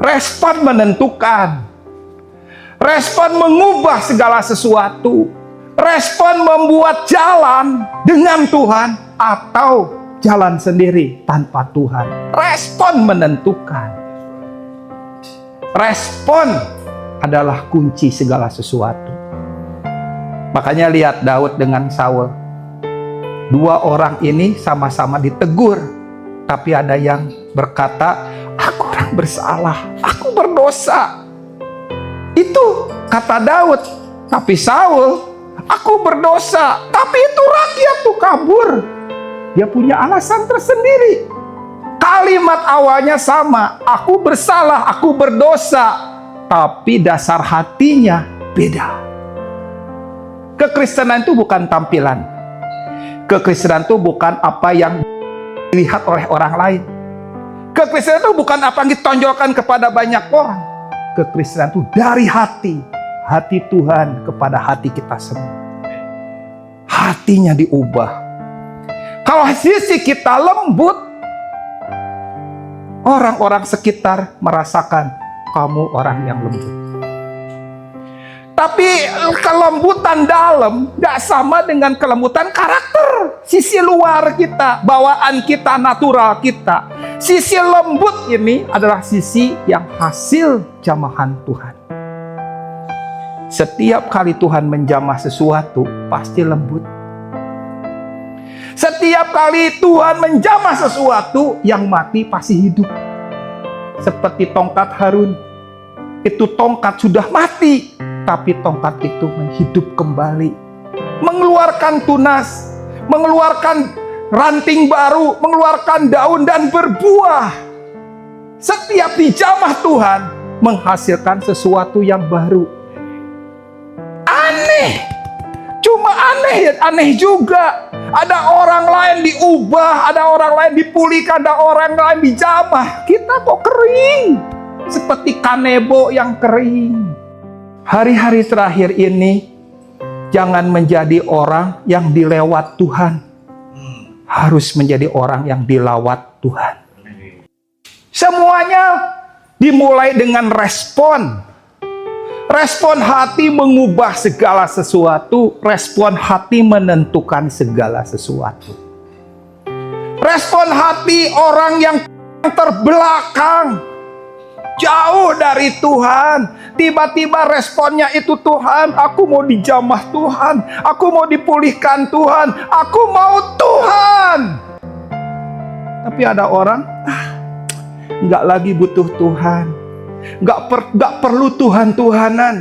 Respon menentukan. Respon mengubah segala sesuatu. Respon membuat jalan dengan Tuhan atau jalan sendiri tanpa Tuhan. Respon menentukan. Respon adalah kunci segala sesuatu. Makanya lihat Daud dengan Saul. Dua orang ini sama-sama ditegur. Tapi ada yang berkata, aku orang bersalah, aku berdosa. Itu kata Daud. Tapi Saul, aku berdosa. Tapi itu rakyat tuh kabur. Dia punya alasan tersendiri. Kalimat awalnya sama. Aku bersalah, aku berdosa. Tapi dasar hatinya beda. Kekristenan itu bukan tampilan. Kekristenan itu bukan apa yang dilihat oleh orang lain. Kekristenan itu bukan apa yang ditonjolkan kepada banyak orang. Kekristenan itu dari hati. Hati Tuhan kepada hati kita semua. Hatinya diubah. Kalau sisi kita lembut, orang-orang sekitar merasakan kamu orang yang lembut. Tapi kelembutan dalam gak sama dengan kelembutan karakter. Sisi luar kita, bawaan kita, natural kita. Sisi lembut ini adalah sisi yang hasil jamahan Tuhan. Setiap kali Tuhan menjamah sesuatu, pasti lembut. Setiap kali Tuhan menjamah sesuatu, yang mati pasti hidup. Seperti tongkat Harun. Itu tongkat sudah mati, tapi tongkat itu menghidup kembali. Mengeluarkan tunas, mengeluarkan ranting baru, mengeluarkan daun dan berbuah. Setiap dijamah Tuhan, menghasilkan sesuatu yang baru. Aneh. Cuma aneh juga. Ada orang lain diubah, ada orang lain dipulihkan, ada orang lain dijamah. Kita kok kering. Seperti kanebo yang kering. Hari-hari terakhir ini, jangan menjadi orang yang dilewat Tuhan. Harus menjadi orang yang dilawat Tuhan. Semuanya dimulai dengan respon. Respon hati mengubah segala sesuatu. Respon hati menentukan segala sesuatu. Respon hati orang yang terbelakang, jauh dari Tuhan, tiba-tiba responnya itu, Tuhan, aku mau dijamah Tuhan, aku mau dipulihkan Tuhan, aku mau Tuhan. Tapi ada orang nggak lagi butuh Tuhan, nggak perlu Tuhan-Tuhanan,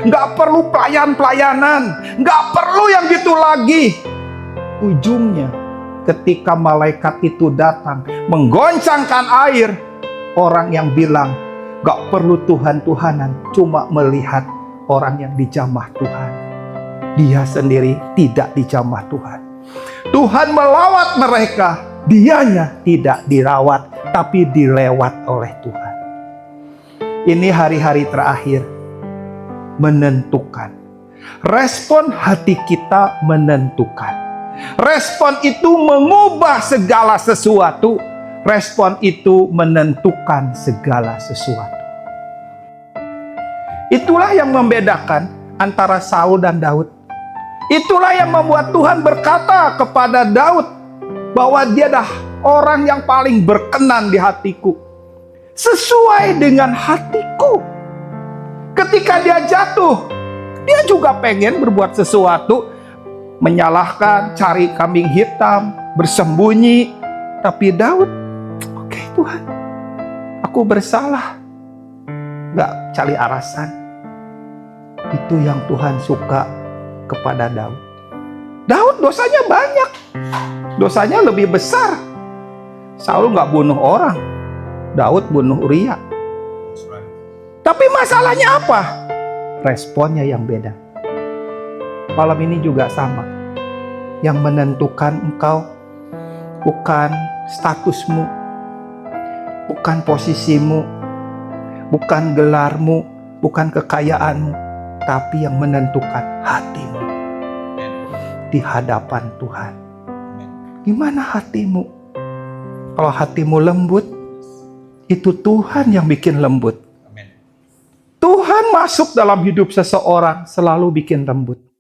nggak perlu pelayan-pelayanan, nggak perlu yang gitu lagi. Ujungnya ketika malaikat itu datang menggoncangkan air, orang yang bilang gak perlu Tuhan-Tuhanan, cuma melihat orang yang dijamah Tuhan. Dia sendiri tidak dijamah Tuhan. Tuhan melawat mereka, dianya tidak dirawat, tapi dilewat oleh Tuhan. Ini hari-hari terakhir menentukan. Respon hati kita menentukan. Respon itu mengubah segala sesuatu. Respon itu menentukan segala sesuatu. Itulah yang membedakan antara Saul dan Daud. Itulah yang membuat Tuhan berkata kepada Daud bahwa dia adalah orang yang paling berkenan di hatiku. Sesuai dengan hatiku. Ketika dia jatuh, dia juga pengen berbuat sesuatu. Menyalahkan, cari kambing hitam, bersembunyi. Tapi Daud, Tuhan, aku bersalah. Gak cari alasan. Itu yang Tuhan suka kepada Daud. Daud dosanya banyak. Dosanya lebih besar. Saul gak bunuh orang. Daud bunuh Uria. Tapi masalahnya apa? Responnya yang beda. Malam ini juga sama. Yang menentukan engkau bukan statusmu, bukan posisimu, bukan gelarmu, bukan kekayaanmu, tapi yang menentukan hatimu di hadapan Tuhan. Gimana hatimu? Kalau hatimu lembut, Itu Tuhan yang bikin lembut. Amin. Tuhan masuk dalam hidup seseorang selalu bikin lembut.